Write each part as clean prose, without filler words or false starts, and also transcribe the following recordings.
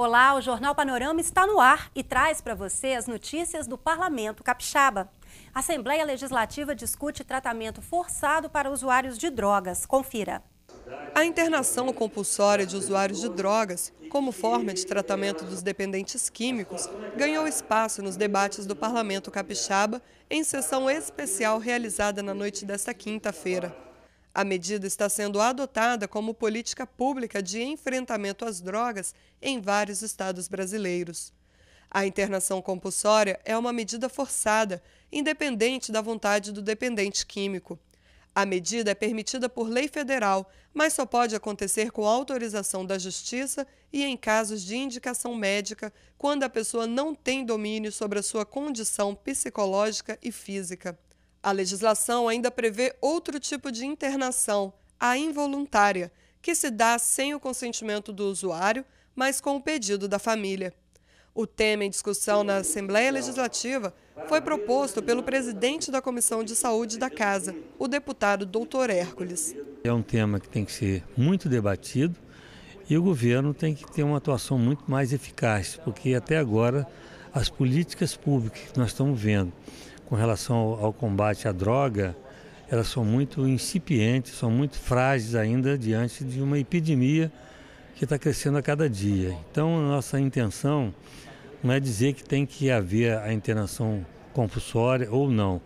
Olá, o Jornal Panorama está no ar e traz para você as notícias do Parlamento Capixaba. A Assembleia Legislativa discute tratamento forçado para usuários de drogas. Confira. A internação compulsória de usuários de drogas, como forma de tratamento dos dependentes químicos, ganhou espaço nos debates do Parlamento Capixaba em sessão especial realizada na noite desta quinta-feira. A medida está sendo adotada como política pública de enfrentamento às drogas em vários estados brasileiros. A internação compulsória é uma medida forçada, independente da vontade do dependente químico. A medida é permitida por lei federal, mas só pode acontecer com autorização da Justiça e em casos de indicação médica, quando a pessoa não tem domínio sobre a sua condição psicológica e física. A legislação ainda prevê outro tipo de internação, a involuntária, que se dá sem o consentimento do usuário, mas com o pedido da família. O tema em discussão na Assembleia Legislativa foi proposto pelo presidente da Comissão de Saúde da Casa, o deputado Dr. Hércules. É um tema que tem que ser muito debatido e o governo tem que ter uma atuação muito mais eficaz, porque até agora as políticas públicas que nós estamos vendo com relação ao combate à droga, elas são muito incipientes, são muito frágeis ainda diante de uma epidemia que está crescendo a cada dia. Então, a nossa intenção não é dizer que tem que haver a internação compulsória ou não.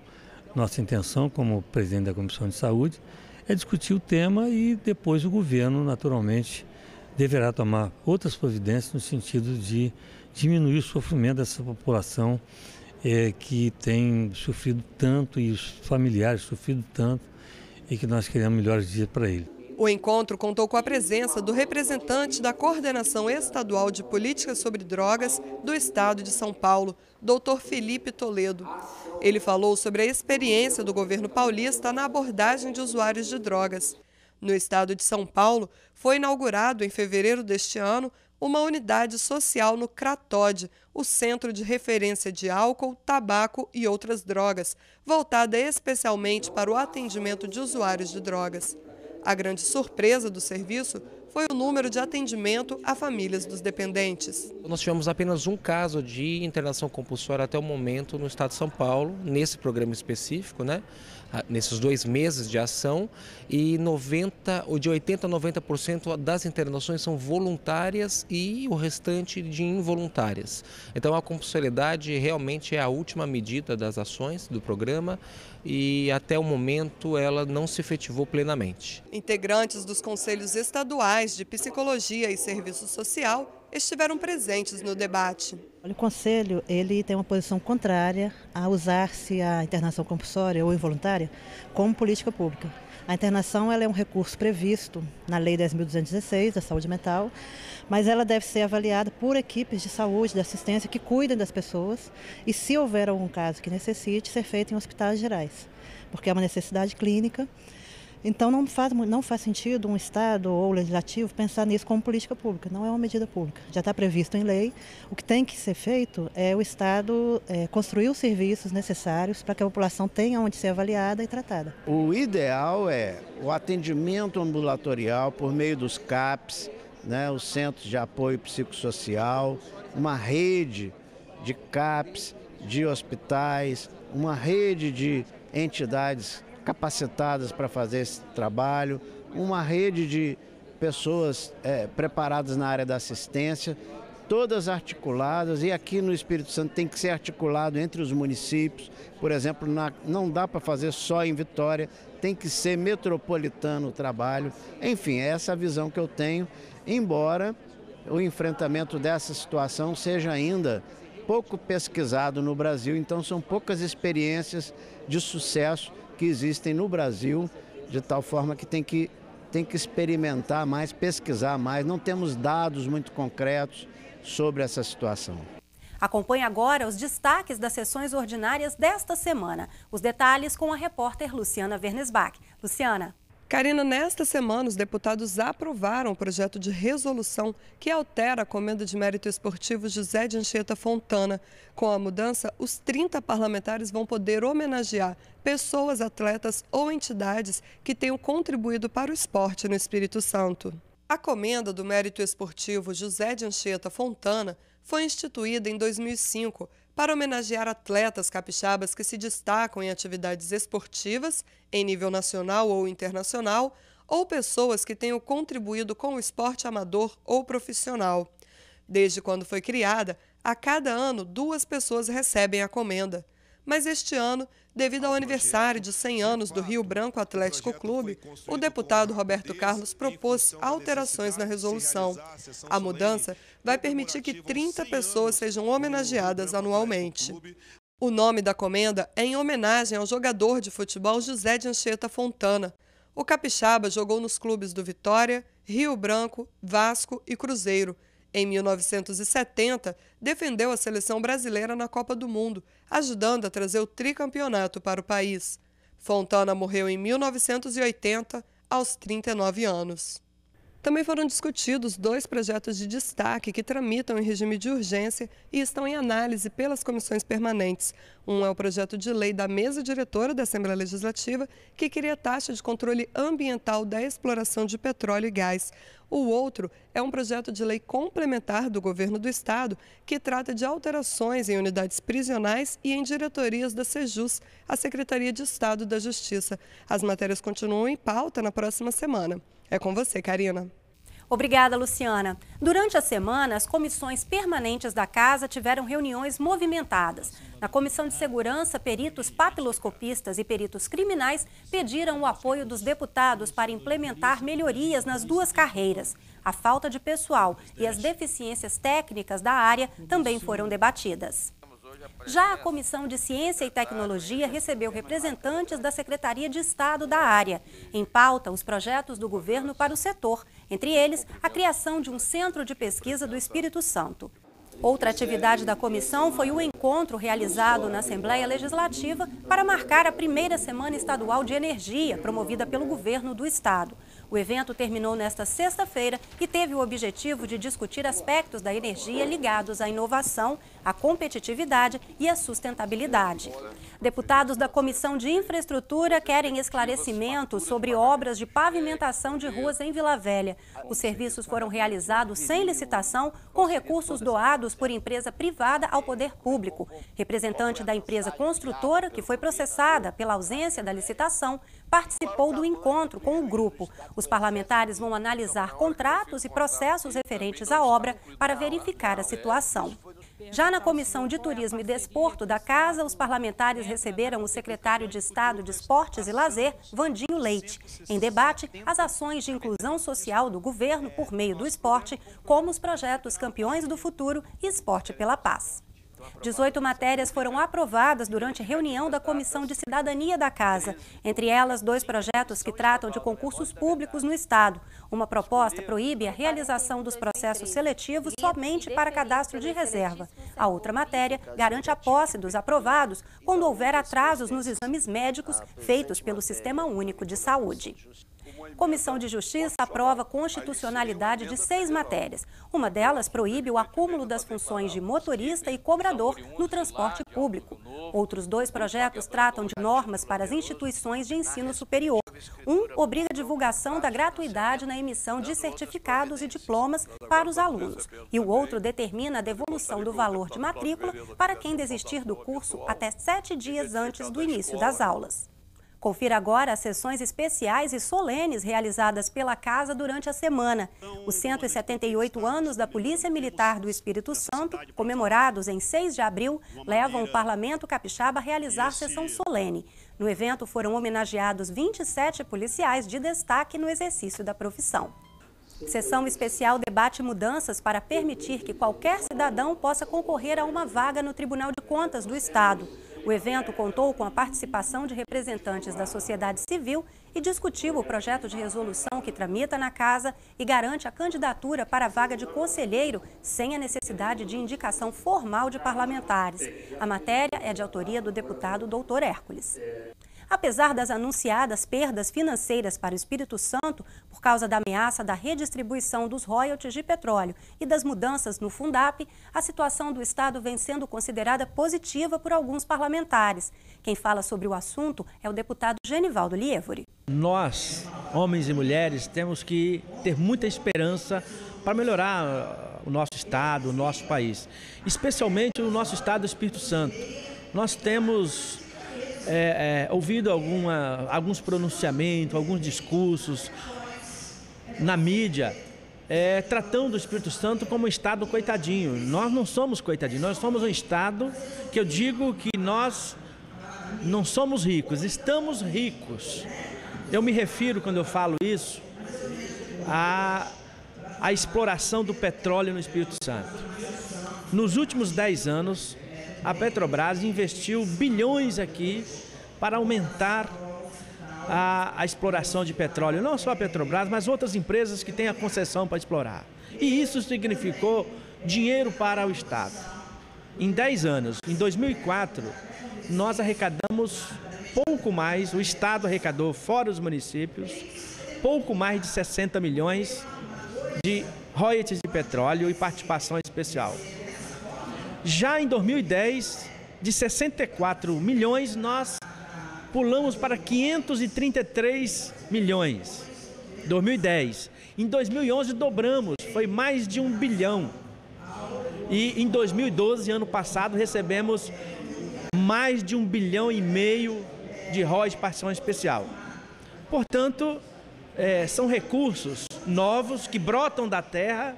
Nossa intenção, como presidente da Comissão de Saúde, é discutir o tema e depois o governo, naturalmente, deverá tomar outras providências no sentido de diminuir o sofrimento dessa população que tem sofrido tanto e os familiares sofrido tanto e que nós queremos melhores dias para ele. O encontro contou com a presença do representante da Coordenação Estadual de Políticas sobre Drogas do Estado de São Paulo, Dr. Felipe Toledo. Ele falou sobre a experiência do governo paulista na abordagem de usuários de drogas. No estado de São Paulo, foi inaugurado em fevereiro deste ano uma unidade social no CRATOD, o Centro de Referência de Álcool, Tabaco e Outras Drogas, voltada especialmente para o atendimento de usuários de drogas. A grande surpresa do serviço foi o número de atendimento a famílias dos dependentes. Nós tivemos apenas um caso de internação compulsória até o momento no estado de São Paulo, nesse programa específico, nesses 2 meses de ação, e de 80% a 90% das internações são voluntárias e o restante de involuntárias. Então a compulsoriedade realmente é a última medida das ações do programa e até o momento ela não se efetivou plenamente. Integrantes dos conselhos estaduais de Psicologia e Serviço Social estiveram presentes no debate. O Conselho ele tem uma posição contrária a usar-se a internação compulsória ou involuntária como política pública. A internação ela é um recurso previsto na Lei 10.216 da saúde mental, mas ela deve ser avaliada por equipes de saúde, de assistência que cuidem das pessoas e, se houver algum caso que necessite, ser feito em hospitais gerais, porque é uma necessidade clínica. Então não faz sentido um Estado ou legislativo pensar nisso como política pública, não é uma medida pública. Já está previsto em lei, o que tem que ser feito é o Estado construir os serviços necessários para que a população tenha onde ser avaliada e tratada. O ideal é o atendimento ambulatorial por meio dos CAPs, os Centros de Apoio Psicossocial, uma rede de CAPs, de hospitais, uma rede de entidades capacitadas para fazer esse trabalho, uma rede de pessoas preparadas na área da assistência, todas articuladas, e aqui no Espírito Santo tem que ser articulado entre os municípios. Por exemplo, não dá para fazer só em Vitória, tem que ser metropolitano o trabalho. Enfim, é essa a visão que eu tenho, embora o enfrentamento dessa situação seja ainda pouco pesquisado no Brasil, então são poucas experiências de sucesso que existem no Brasil, de tal forma que tem que experimentar mais, pesquisar mais. Não temos dados muito concretos sobre essa situação. Acompanhe agora os destaques das sessões ordinárias desta semana. Os detalhes com a repórter Luciana Wernesbach. Luciana. Karina, nesta semana, os deputados aprovaram o projeto de resolução que altera a Comenda de Mérito Esportivo José de Anchieta Fontana. Com a mudança, os 30 parlamentares vão poder homenagear pessoas, atletas ou entidades que tenham contribuído para o esporte no Espírito Santo. A Comenda do Mérito Esportivo José de Anchieta Fontana foi instituída em 2005 para homenagear atletas capixabas que se destacam em atividades esportivas, em nível nacional ou internacional, ou pessoas que tenham contribuído com o esporte amador ou profissional. Desde quando foi criada, a cada ano 2 pessoas recebem a comenda. Mas este ano, devido ao aniversário de 100 anos do Rio Branco Atlético Clube, o deputado Roberto Carlos propôs alterações na resolução. A mudança vai permitir que 30 pessoas sejam homenageadas anualmente. O nome da comenda é em homenagem ao jogador de futebol José de Anchieta Fontana. O capixaba jogou nos clubes do Vitória, Rio Branco, Vasco e Cruzeiro. Em 1970, defendeu a seleção brasileira na Copa do Mundo, ajudando a trazer o tricampeonato para o país. Fontana morreu em 1980, aos 39 anos. Também foram discutidos 2 projetos de destaque que tramitam em regime de urgência e estão em análise pelas comissões permanentes. Um é o projeto de lei da mesa diretora da Assembleia Legislativa, que cria taxa de controle ambiental da exploração de petróleo e gás. O outro é um projeto de lei complementar do Governo do Estado, que trata de alterações em unidades prisionais e em diretorias da Sejus, a Secretaria de Estado da Justiça. As matérias continuam em pauta na próxima semana. É com você, Karina. Obrigada, Luciana. Durante a semana, as comissões permanentes da Casa tiveram reuniões movimentadas. Na Comissão de Segurança, peritos papiloscopistas e peritos criminais pediram o apoio dos deputados para implementar melhorias nas 2 carreiras. A falta de pessoal e as deficiências técnicas da área também foram debatidas. Já a Comissão de Ciência e Tecnologia recebeu representantes da Secretaria de Estado da área. Em pauta, os projetos do governo para o setor, entre eles a criação de um centro de pesquisa do Espírito Santo. Outra atividade da comissão foi o encontro realizado na Assembleia Legislativa para marcar a primeira Semana Estadual de Energia, promovida pelo governo do estado. O evento terminou nesta sexta-feira e teve o objetivo de discutir aspectos da energia ligados à inovação, à competitividade e à sustentabilidade. Deputados da Comissão de Infraestrutura querem esclarecimentos sobre obras de pavimentação de ruas em Vila Velha. Os serviços foram realizados sem licitação, com recursos doados por empresa privada ao poder público. Representante da empresa construtora, que foi processada pela ausência da licitação, participou do encontro com o grupo. Os parlamentares vão analisar contratos e processos referentes à obra para verificar a situação. Já na Comissão de Turismo e Desporto da Casa, os parlamentares receberam o secretário de Estado de Esportes e Lazer, Vandinho Leite. Em debate, as ações de inclusão social do governo por meio do esporte, como os projetos Campeões do Futuro e Esporte pela Paz. 18 matérias foram aprovadas durante a reunião da Comissão de Cidadania da Casa. Entre elas, 2 projetos que tratam de concursos públicos no Estado. Uma proposta proíbe a realização dos processos seletivos somente para cadastro de reserva. A outra matéria garante a posse dos aprovados quando houver atrasos nos exames médicos feitos pelo Sistema Único de Saúde. Comissão de Justiça aprova a constitucionalidade de 6 matérias. Uma delas proíbe o acúmulo das funções de motorista e cobrador no transporte público. Outros 2 projetos tratam de normas para as instituições de ensino superior. Um obriga a divulgação da gratuidade na emissão de certificados e diplomas para os alunos. E o outro determina a devolução do valor de matrícula para quem desistir do curso até 7 dias antes do início das aulas. Confira agora as sessões especiais e solenes realizadas pela Casa durante a semana. Os 178 anos da Polícia Militar do Espírito Santo, comemorados em 6 de abril, levam o Parlamento Capixaba a realizar sessão solene. No evento foram homenageados 27 policiais de destaque no exercício da profissão. Sessão especial debate mudanças para permitir que qualquer cidadão possa concorrer a uma vaga no Tribunal de Contas do Estado. O evento contou com a participação de representantes da sociedade civil e discutiu o projeto de resolução que tramita na Casa e garante a candidatura para a vaga de conselheiro sem a necessidade de indicação formal de parlamentares. A matéria é de autoria do deputado Dr. Hércules. Apesar das anunciadas perdas financeiras para o Espírito Santo por causa da ameaça da redistribuição dos royalties de petróleo e das mudanças no Fundap, a situação do Estado vem sendo considerada positiva por alguns parlamentares. Quem fala sobre o assunto é o deputado Genivaldo Lievori. Nós, homens e mulheres, temos que ter muita esperança para melhorar o nosso Estado, o nosso país, especialmente o nosso Estado do Espírito Santo. Nós temos ouvido alguns pronunciamentos, alguns discursos na mídia, tratando o Espírito Santo como um Estado coitadinho. Nós não somos coitadinhos, nós somos um Estado que eu digo que nós não somos ricos, estamos ricos. Eu me refiro, quando eu falo isso, à exploração do petróleo no Espírito Santo. Nos últimos 10 anos, a Petrobras investiu bilhões aqui para aumentar a exploração de petróleo. Não só a Petrobras, mas outras empresas que têm a concessão para explorar. E isso significou dinheiro para o Estado. Em 10 anos, em 2004, nós arrecadamos pouco mais, o Estado arrecadou, fora os municípios, pouco mais de 60 milhões de royalties de petróleo e participação especial. Já em 2010, de 64 milhões, nós pulamos para 533 milhões. 2010. Em 2011, dobramos, foi mais de 1 bilhão. E em 2012, ano passado, recebemos mais de 1,5 bilhão de royalties de participação especial. Portanto, são recursos novos que brotam da terra,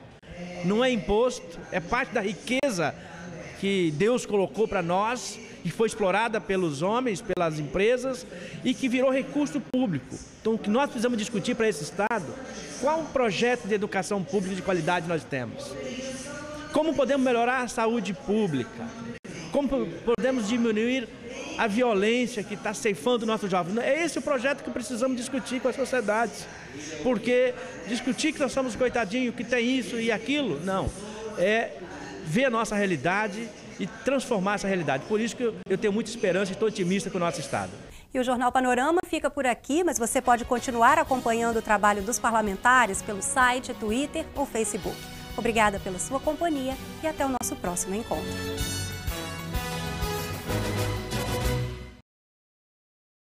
não é imposto, é parte da riqueza que Deus colocou para nós e foi explorada pelos homens, pelas empresas e que virou recurso público. Então, o que nós precisamos discutir para esse Estado, qual projeto de educação pública de qualidade nós temos? Como podemos melhorar a saúde pública? Como podemos diminuir a violência que está ceifando o nosso jovem? É esse o projeto que precisamos discutir com a sociedade. Porque discutir que nós somos coitadinhos, que tem isso e aquilo, não. É ver a nossa realidade e transformar essa realidade. Por isso que eu tenho muita esperança e estou otimista com o nosso Estado. E o Jornal Panorama fica por aqui, mas você pode continuar acompanhando o trabalho dos parlamentares pelo site, Twitter ou Facebook. Obrigada pela sua companhia e até o nosso próximo encontro.